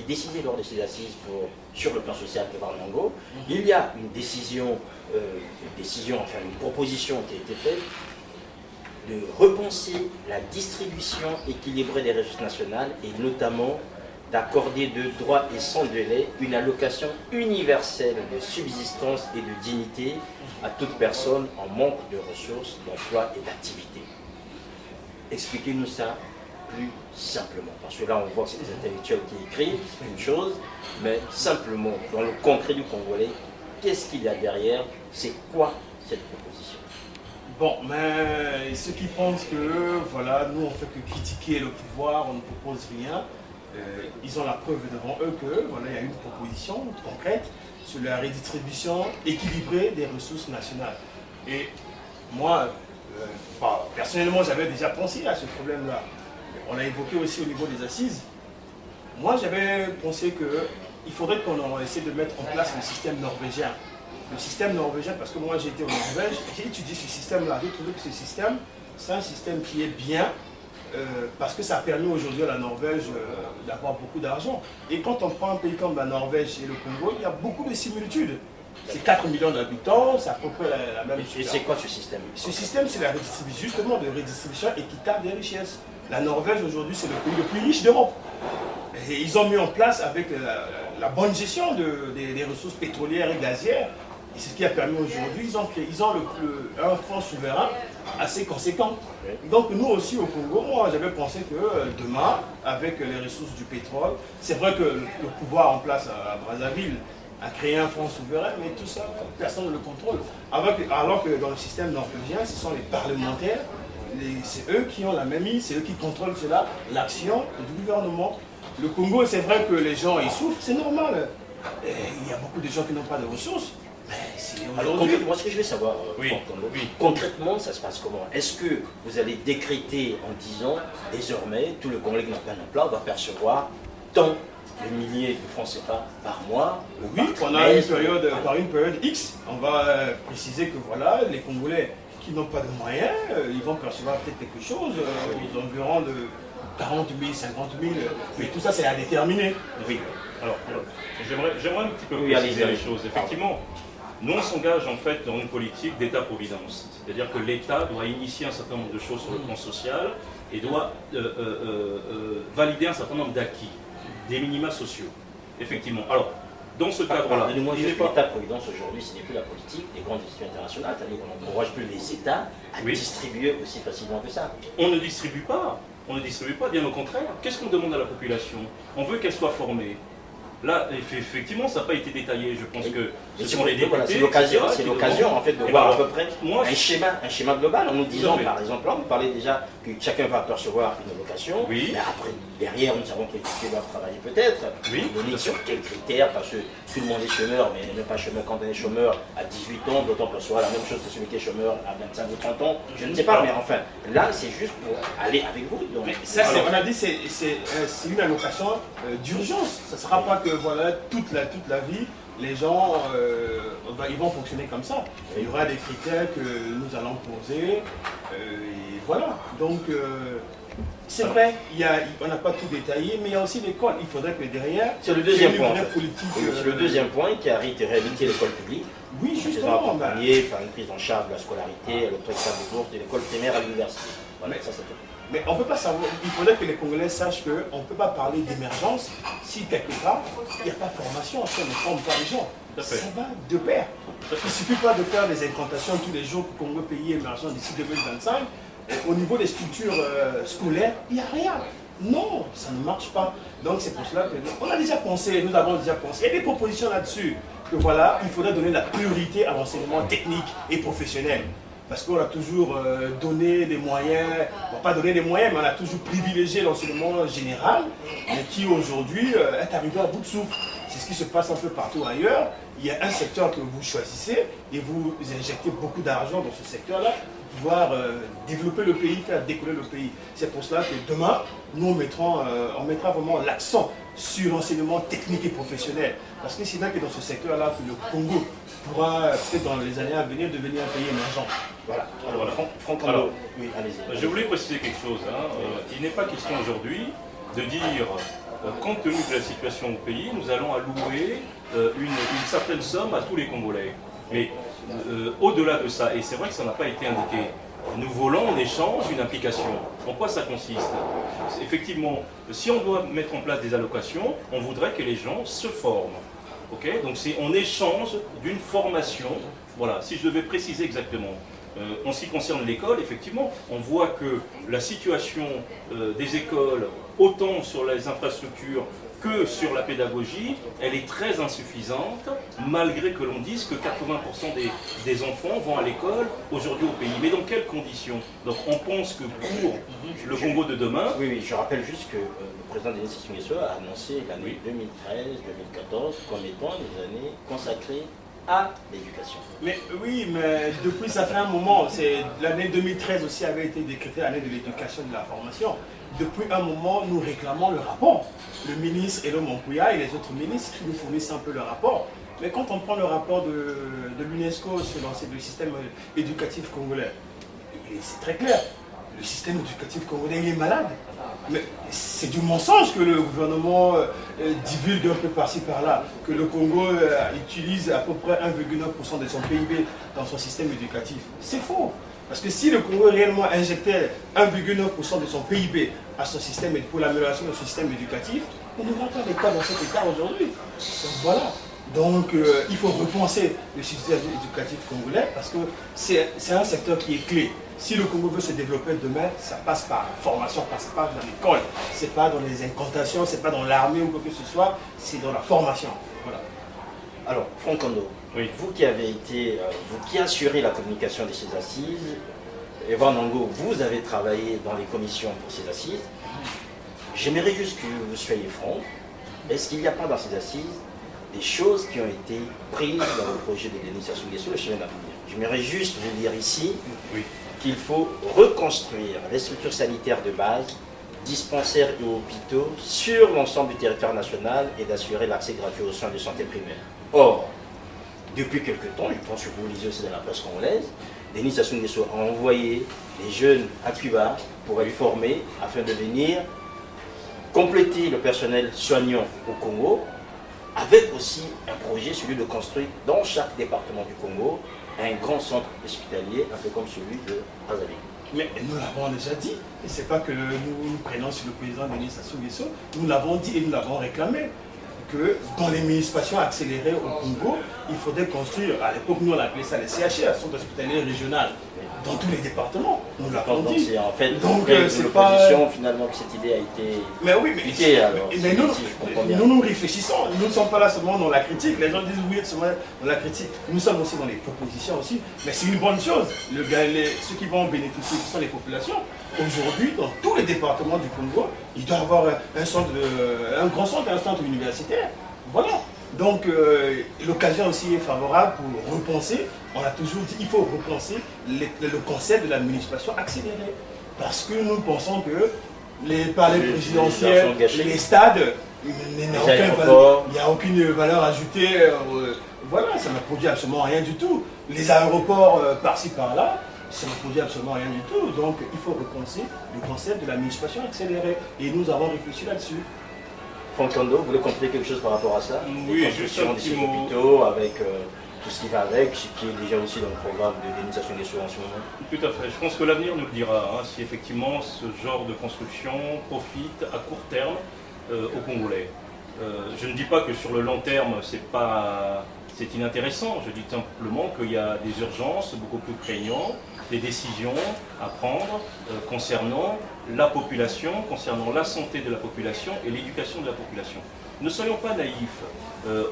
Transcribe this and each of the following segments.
décidé lors de ces assises sur le plan social de Varnango. Il y a une enfin une proposition qui a été faite de repenser la distribution équilibrée des ressources nationales et notamment d'accorder de droit et sans délai une allocation universelle de subsistance et de dignité à toute personne en manque de ressources, d'emploi et d'activité. Expliquez-nous ça plus simplement, parce que là on voit que c'est des intellectuels qui écrivent, c'est une chose, mais simplement, dans le concret du Congolais, qu'est-ce qu'il y a derrière? C'est quoi cette proposition? Bon, mais ceux qui pensent que, voilà, nous on fait que critiquer le pouvoir, on ne propose rien, ils ont la preuve devant eux que, voilà, il y a une proposition concrète sur la redistribution équilibrée des ressources nationales. Et moi, personnellement, j'avais déjà pensé à ce problème-là. On l'a évoqué aussi au niveau des assises. Moi, j'avais pensé qu'il faudrait qu'on essaie de mettre en place le système norvégien. Le système norvégien, parce que moi j'ai été en Norvège, j'ai étudié ce système-là. J'ai trouvé que ce système, c'est un système qui est bien, parce que ça permet aujourd'hui à la Norvège d'avoir beaucoup d'argent. Et quand on prend un pays comme la Norvège et le Congo, il y a beaucoup de similitudes. C'est 4 millions d'habitants, c'est à peu près la même chose. Et c'est quoi ce système? Ce système, c'est la redistribution, justement, de redistribution équitable des richesses. La Norvège, aujourd'hui, c'est le pays le plus riche d'Europe. Et ils ont mis en place, avec la bonne gestion des ressources pétrolières et gazières, et c'est ce qui a permis aujourd'hui, ils ont un fonds souverain assez conséquent. Donc nous aussi au Congo, moi j'avais pensé que demain, avec les ressources du pétrole, c'est vrai que le pouvoir en place à Brazzaville a créé un fonds souverain, mais tout ça, personne ne le contrôle. Alors que dans le système norvégien, ce sont les parlementaires, c'est eux qui ont la même mise, c'est eux qui contrôlent cela, l'action du gouvernement. Le Congo, c'est vrai que les gens ils souffrent, c'est normal. Et il y a beaucoup de gens qui n'ont pas de ressources. Alors concrètement, ce que je veux savoir, concrètement, ça se passe comment? Est-ce que vous allez décréter en disant, désormais, tout le Congolais qui n'a pas d'emploi va percevoir tant de milliers de francs CFA par mois? Oui, pendant une période X, on va préciser que voilà, les Congolais qui n'ont pas de moyens, ils vont percevoir peut-être quelque chose aux environs de 40 000, 50 000, mais tout ça c'est à déterminer. Oui. Alors j'aimerais un petit peu préciser les choses. Effectivement, nous on s'engage en fait dans une politique d'État-providence. C'est-à-dire que l'État doit initier un certain nombre de choses sur le plan social et doit valider un certain nombre d'acquis, des minima sociaux. Effectivement. Alors, dans ce cadre-là, l'État-providence aujourd'hui, ce n'est plus la politique des grandes institutions internationales, c'est-à-dire qu'on n'encourage plus les États à distribuer aussi facilement que ça. On ne distribue pas. On ne distribue pas, bien au contraire. Qu'est-ce qu'on demande à la population? On veut qu'elle soit formée. Là, effectivement, ça n'a pas été détaillé. Je pense que ce sont les députés. C'est l'occasion en fait de voir à peu près un schéma global en nous disant, par exemple, là, vous parlez déjà que chacun va percevoir une allocation, mais après, derrière, nous savons que les députés doivent travailler peut-être, donner sur quels critères, parce que tout le monde est chômeur, mais n'est pas chômeur quand on est chômeur à 18 ans, d'autant percevoir la même chose que celui qui est chômeur à 25 ou 30 ans, je ne sais pas, mais enfin, là, c'est juste pour aller avec vous. Donc, mais ça, on a dit, c'est une allocation d'urgence. Ça ne sera pas que voilà, toute la vie, les gens ils vont fonctionner comme ça. Il y aura des critères que nous allons poser. Et voilà. Donc, c'est vrai, on n'a pas tout détaillé, mais il y a aussi l'école. Il faudrait que derrière, c'est le deuxième point. Politique, c'est le deuxième point qui a réhabilité l'école publique. Oui, justement. Accompagné par une prise en charge de la scolarité, à l'autorisation de bourse de l'école primaire à l'université. Voilà, ça fait. Mais on ne peut pas savoir, il faudrait que les Congolais sachent qu'on ne peut pas parler d'émergence si quelque part il n'y a pas de formation, si on ne forme pas les gens. Ça va de pair. Il ne suffit pas de faire des incantations tous les jours pour Congo pays émergent d'ici 2025. Au niveau des structures scolaires, il n'y a rien. Non, ça ne marche pas. Donc c'est pour cela que nous avons déjà pensé, il y a des propositions là-dessus, que voilà, il faudrait donner la priorité à l'enseignement technique et professionnel. Parce qu'on a toujours donné des moyens, on va pas donner des moyens, mais on a toujours privilégié l'enseignement général, mais qui aujourd'hui est arrivé à bout de souffle. C'est ce qui se passe un peu partout ailleurs. Il y a un secteur que vous choisissez et vous injectez beaucoup d'argent dans ce secteur-là pour pouvoir développer le pays, faire décoller le pays. C'est pour cela que demain, nous on mettra vraiment l'accent sur l'enseignement technique et professionnel. Parce que c'est vrai que dans ce secteur-là, que le Congo pourra, peut-être dans les années à venir, devenir un pays émergent. Voilà. Alors, oui, je voulais préciser quelque chose. Il n'est pas question aujourd'hui de dire compte tenu de la situation au pays, nous allons allouer une certaine somme à tous les Congolais. Mais au-delà de ça, et c'est vrai que ça n'a pas été indiqué, nous voulons en échange une application. En quoi ça consiste? Effectivement, si on doit mettre en place des allocations, on voudrait que les gens se forment. Okay, donc c'est en échange d'une formation. Voilà, si je devais préciser exactement. En ce qui concerne l'école, effectivement, on voit que la situation des écoles, autant sur les infrastructures que sur la pédagogie, elle est très insuffisante, malgré que l'on dise que 80% des enfants vont à l'école aujourd'hui au pays. Mais dans quelles conditions? Donc on pense que pour le Congo de demain... Oui, je rappelle juste que le président Denis Sassou Nguesso a annoncé l'année 2013-2014 comme étant les années consacrées à l'éducation. Mais oui, mais depuis ça fait un moment, l'année 2013 aussi avait été décrétée l'année de l'éducation et de la formation. Depuis un moment, nous réclamons le rapport. Le ministre Elom Monkouya et les autres ministres nous fournissent un peu le rapport. Mais quand on prend le rapport de l'UNESCO sur le système éducatif congolais, c'est très clair. Le système éducatif congolais, il est malade. Mais c'est du mensonge que le gouvernement divulgue un peu par-ci par-là, que le Congo utilise à peu près 1,9% de son PIB dans son système éducatif. C'est faux. Parce que si le Congo réellement injectait 1,9% de son PIB à son système pour l'amélioration de son système éducatif, on ne va pas l'école dans cet état aujourd'hui. Donc voilà. Donc il faut repenser le système éducatif congolais parce que c'est un secteur qui est clé. Si le Congo veut se développer demain, ça passe par la formation, ça passe pas dans l'école. C'est pas dans les incantations, c'est pas dans l'armée ou quoi que ce soit, c'est dans la formation. Voilà. Alors, Franck Kondo, oui. Vous qui avez été, vous qui assurez la communication de ces assises, Evan Nango, vous avez travaillé dans les commissions pour ces assises. J'aimerais juste que vous soyez franc. Est-ce qu'il n'y a pas dans ces assises des choses qui ont été prises dans le projet de Denis Sassou Nguesso, le chemin d'avenir? J'aimerais juste vous dire ici qu'il faut reconstruire les structures sanitaires de base, dispensaires et hôpitaux sur l'ensemble du territoire national et d'assurer l'accès gratuit aux soins de santé primaire. Or, depuis quelque temps, je pense que vous le lisez aussi dans la presse congolaise, Denis Sassou Nguesso a envoyé les jeunes à Cuba pour être formés afin de venir compléter le personnel soignant au Congo, avec aussi un projet, celui de construire dans chaque département du Congo un grand centre hospitalier, un peu comme celui de Brazzaville. Mais nous l'avons déjà dit, et ce n'est pas que nous prenons sur le président Denis Sassou Nguesso, nous l'avons dit et nous l'avons réclamé, que dans les municipalisations accélérées au Congo, il faudrait construire, à l'époque nous on appelait ça les CHR, centre hospitalier régional, dans tous les départements, nous l'avons dit. C'est en fait donc c'est pas finalement que cette idée a été... Mais oui, mais nous réfléchissons, nous ne sommes pas là seulement dans la critique, les gens disent oui seulement dans la critique, nous sommes aussi dans les propositions aussi, mais c'est une bonne chose, ceux qui vont en bénéficier, ce sont les populations. Aujourd'hui, dans tous les départements du Congo, il doit y avoir un grand centre, un centre universitaire. Voilà. Donc l'occasion aussi est favorable pour repenser. On a toujours dit qu'il faut repenser le concept de la municipalisation accélérée. Parce que nous pensons que les palais présidentiels, les stades, il n'y a aucune valeur ajoutée. Voilà, ça ne produit absolument rien du tout. Les aéroports par-ci par-là, ça ne produit absolument rien du tout. Donc il faut repenser le concept de la municipalisation accélérée. Et nous avons réfléchi là-dessus. Franck Kondo, vous voulez compléter quelque chose par rapport à ça? Oui, juste un petit mot. Hôpitaux, avec tout ce qui va avec, ce qui est déjà aussi dans le programme de Denis Sassou Nguesso en ce moment. Tout à fait. Je pense que l'avenir nous le dira, si effectivement ce genre de construction profite à court terme aux Congolais. Je ne dis pas que sur le long terme, c'est inintéressant. Je dis simplement qu'il y a des urgences beaucoup plus prégnantes, des décisions à prendre concernant la population, concernant la santé de la population et l'éducation de la population. Ne soyons pas naïfs.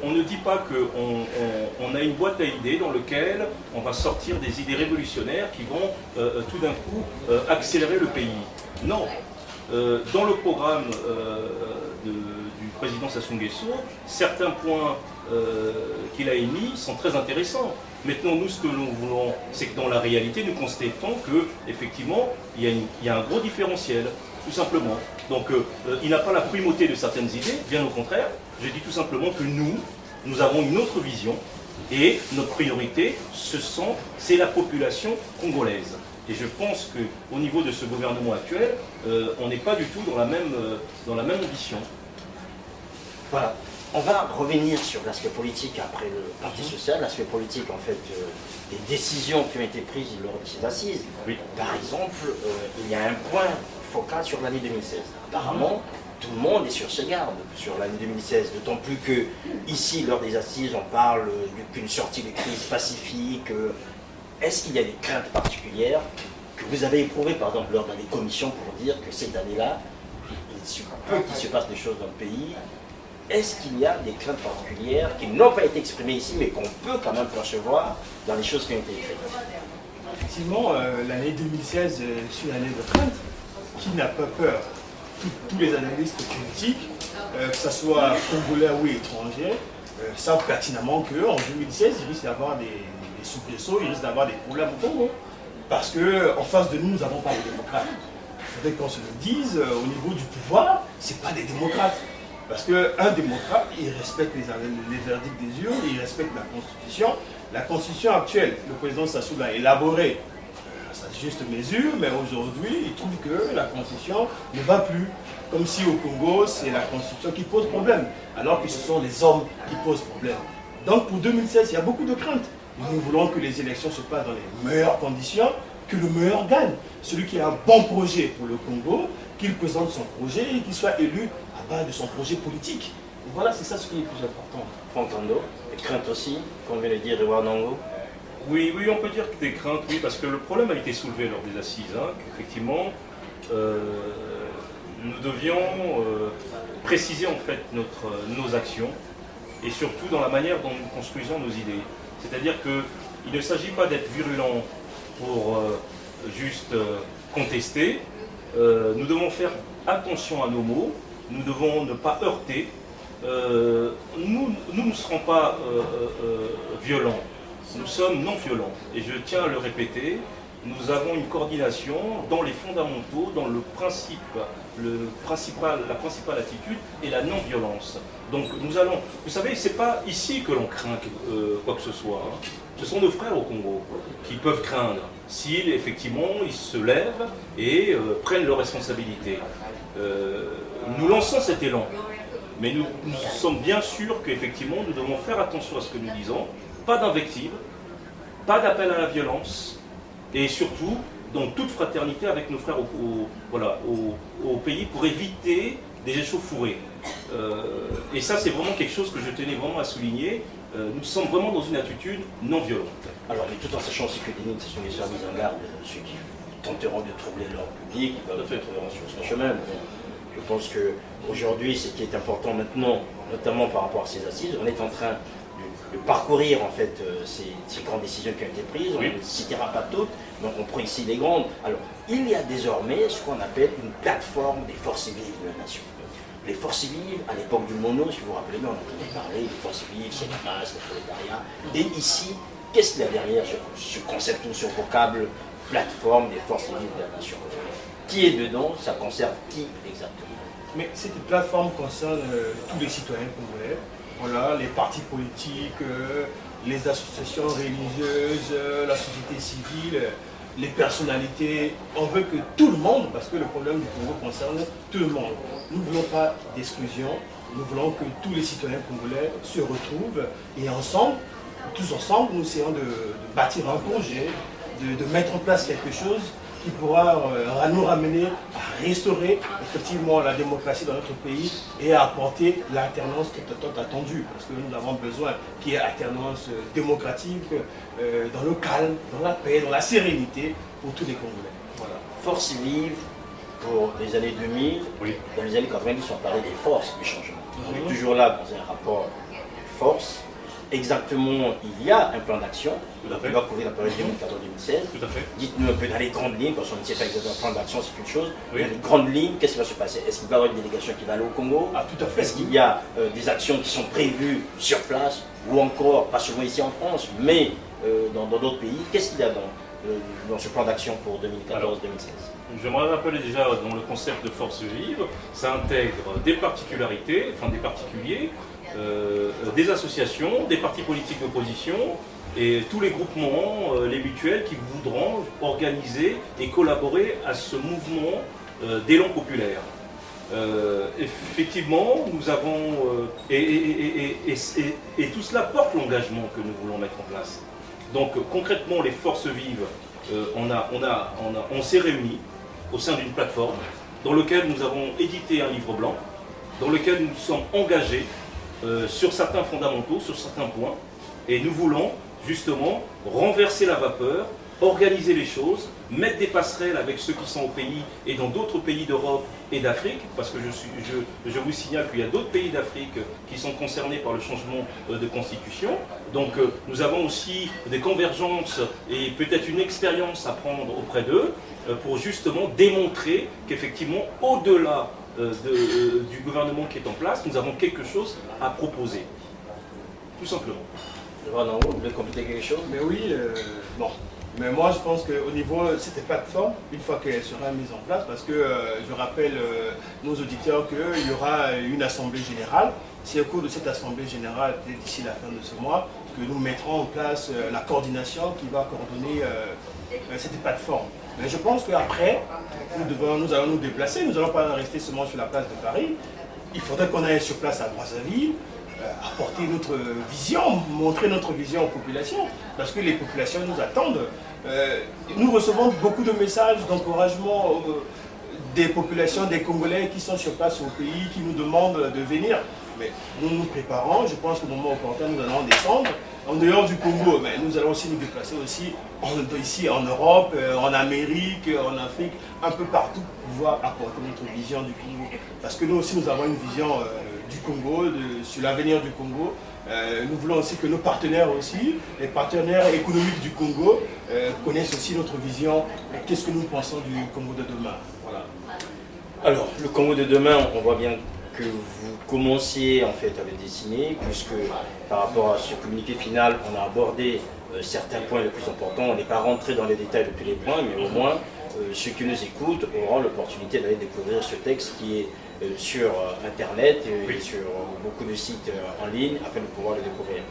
On ne dit pas qu'on a une boîte à idées dans laquelle on va sortir des idées révolutionnaires qui vont tout d'un coup accélérer le pays. Non. Dans le programme du président Sassou Nguesso, certains points qu'il a émis sont très intéressants. Maintenant, nous, ce que nous voulons, c'est que dans la réalité, nous constatons qu'effectivement, il y a un gros différentiel, tout simplement. Donc, il n'a pas la primauté de certaines idées, bien au contraire. Je dis tout simplement que nous avons une autre vision, et notre priorité, c'est la population congolaise. Et je pense qu'au niveau de ce gouvernement actuel, on n'est pas du tout dans la même ambition. Voilà. On va revenir sur l'aspect politique après le Parti social, l'aspect politique en fait des décisions qui ont été prises lors de ces assises. Oui. Par exemple, il y a un point focal sur l'année 2016. Apparemment, tout le monde est sur ses gardes sur l'année 2016, d'autant plus que ici, lors des assises, on parle d'une sortie de crise pacifique. Est-ce qu'il y a des craintes particulières que vous avez éprouvées, par exemple, lors des commissions pour dire que cette année-là, il se peut qu'il se passe des choses dans le pays? Est-ce qu'il y a des craintes particulières qui n'ont pas été exprimées ici, mais qu'on peut quand même percevoir dans les choses qui ont été écrites? Effectivement, l'année 2016 est une année de crainte. Qui n'a pas peur? Tous les analystes politiques, que ce soit congolais ou étrangers, savent pertinemment qu'en 2016, il risque d'avoir des soubresauts, il risque d'avoir des problèmes au Congo. Parce qu'en face de nous, nous n'avons pas de démocrates. Il faudrait qu'on se le dise, au niveau du pouvoir, ce n'est pas des démocrates. Parce qu'un démocrate, il respecte les verdicts des urnes, il respecte la Constitution. La Constitution actuelle, le président Sassou l'a élaborée à sa juste mesure, mais aujourd'hui, il trouve que la Constitution ne va plus. Comme si au Congo, c'est la Constitution qui pose problème, alors que ce sont les hommes qui posent problème. Donc pour 2016, il y a beaucoup de craintes. Nous voulons que les élections se passent dans les meilleures conditions, que le meilleur gagne. Celui qui a un bon projet pour le Congo, qu'il présente son projet et qu'il soit élu à base de son projet politique. Et voilà, c'est ça ce qui est le plus important. Fantando, des craintes aussi, comme vient de dire Edouard Nango. Oui, on peut dire que des craintes, oui, parce que le problème a été soulevé lors des assises, qu'effectivement, nous devions préciser en fait nos actions, et surtout dans la manière dont nous construisons nos idées. C'est-à-dire qu'il ne s'agit pas d'être virulent pour juste contester. Nous devons faire attention à nos mots, nous devons ne pas heurter. Nous ne serons pas violents, nous sommes non violents. Et je tiens à le répéter, nous avons une coordination dans les fondamentaux, dans la principale attitude et la non-violence. Donc nous allons, vous savez, c'est pas ici que l'on craint quoi que ce soit. Ce sont nos frères au Congo qui peuvent craindre s'ils, effectivement, ils se lèvent et prennent leurs responsabilités. Nous lançons cet élan, mais nous sommes bien sûrs qu'effectivement, nous devons faire attention à ce que nous disons, pas d'invective, pas d'appel à la violence, et surtout, dans toute fraternité avec nos frères au pays pour éviter des échauffourées. Et ça, c'est vraiment quelque chose que je tenais vraiment à souligner. Nous sommes vraiment dans une attitude non violente. Alors, mais tout en sachant aussi que des ce sont les services en garde, ceux qui tenteront de troubler l'ordre public, ils peuvent être sur ce chemin. Je pense qu'aujourd'hui, ce qui est important maintenant, notamment par rapport à ces assises, on est en train de parcourir en fait ces grandes décisions qui ont été prises. On ne citera pas toutes, mais on prend ici les grandes. Alors, il y a désormais ce qu'on appelle une plateforme des forces civiles de la nation. Les forces civiles, à l'époque du Mono, si vous vous rappelez, on entendait parler des forces civiles, c'est la base, le prolétariat. Et ici, qu'est-ce qu'il y a derrière ce concept ou ce vocable plateforme des forces civiles de la nation? Qui est dedans? Ça concerne qui exactement? Mais cette plateforme concerne tous les citoyens congolais. Voilà, les partis politiques, les associations religieuses, la société civile, les personnalités. On veut que tout le monde, parce que le problème du Congo concerne tout le monde. Nous ne voulons pas d'exclusion, nous voulons que tous les citoyens congolais se retrouvent et ensemble, tous ensemble, nous essayons de bâtir un projet, de mettre en place quelque chose qui pourra nous ramener à restaurer effectivement la démocratie dans notre pays et à apporter l'alternance tant attendue. Parce que nous avons besoin qu'il y ait alternance démocratique dans le calme, dans la paix, dans la sérénité pour tous les Congolais. Voilà. Force vive pour les années 2000, dans les années 90, on parlait des forces du changement. On est toujours là dans un rapport de force. Exactement, il y a un plan d'action qui va couvrir la période 2014-2016. Dites-nous un peu dans les grandes lignes, parce qu'on ne sait pas exactement un plan d'action, c'est une chose. Dans les grandes lignes, qu'est-ce qui va se passer? Est-ce qu'il va y avoir une délégation qui va aller au Congo? Tout à fait. Est-ce qu'il y a des actions qui sont prévues sur place, ou encore, pas seulement ici en France, mais dans d'autres pays? Qu'est-ce qu'il y a dans ce plan d'action pour 2014-2016? J'aimerais rappeler déjà dans le concept de force vive, ça intègre des particularités, enfin des particuliers, des associations, des partis politiques d'opposition et tous les groupements, les mutuelles qui voudront organiser et collaborer à ce mouvement d'élan populaire. Effectivement, nous avons, et tout cela porte l'engagement que nous voulons mettre en place. Donc concrètement, les forces vives, on s'est réunis au sein d'une plateforme dans laquelle nous avons édité un livre blanc, dans lequel nous sommes engagés sur certains fondamentaux, sur certains points, et nous voulons justement renverser la vapeur, organiser les choses, mettre des passerelles avec ceux qui sont au pays et dans d'autres pays d'Europe et d'Afrique, parce que je vous signale qu'il y a d'autres pays d'Afrique qui sont concernés par le changement de constitution. Donc nous avons aussi des convergences et peut-être une expérience à prendre auprès d'eux pour justement démontrer qu'effectivement, au-delà du gouvernement qui est en place, nous avons quelque chose à proposer. Tout simplement. Vous voulez compléter quelque chose? Mais oui, bon. Mais moi, je pense qu'au niveau de cette plateforme, une fois qu'elle sera mise en place, parce que je rappelle nos auditeurs qu'il y aura une assemblée générale. C'est au cours de cette assemblée générale, d'ici la fin de ce mois, que nous mettrons en place la coordination qui va coordonner cette plateforme. Mais je pense qu'après, nous allons nous déplacer, nous n'allons pas rester seulement sur la place de Paris. Il faudrait qu'on aille sur place à Brazzaville, apporter notre vision, montrer notre vision aux populations, parce que les populations nous attendent. Nous recevons beaucoup de messages d'encouragement des populations, des Congolais qui sont sur place au pays, qui nous demandent de venir. Mais nous nous préparons, je pense qu'au moment opportun, nous allons descendre. En dehors du Congo, mais nous allons aussi nous déplacer aussi ici en Europe, en Amérique, en Afrique, un peu partout, pour pouvoir apporter notre vision du Congo. Parce que nous aussi, nous avons une vision du Congo, sur l'avenir du Congo. Nous voulons aussi que nos partenaires aussi, les partenaires économiques du Congo, connaissent aussi notre vision. Qu'est-ce que nous pensons du Congo de demain? Voilà. Alors, le Congo de demain, on voit bien que vous commenciez en fait à le dessiner, puisque par rapport à ce communiqué final, on a abordé certains points les plus importants. On n'est pas rentré dans les détails de tous les points, mais au moins ceux qui nous écoutent auront l'opportunité d'aller découvrir ce texte qui est sur Internet et sur beaucoup de sites en ligne afin de pouvoir le découvrir.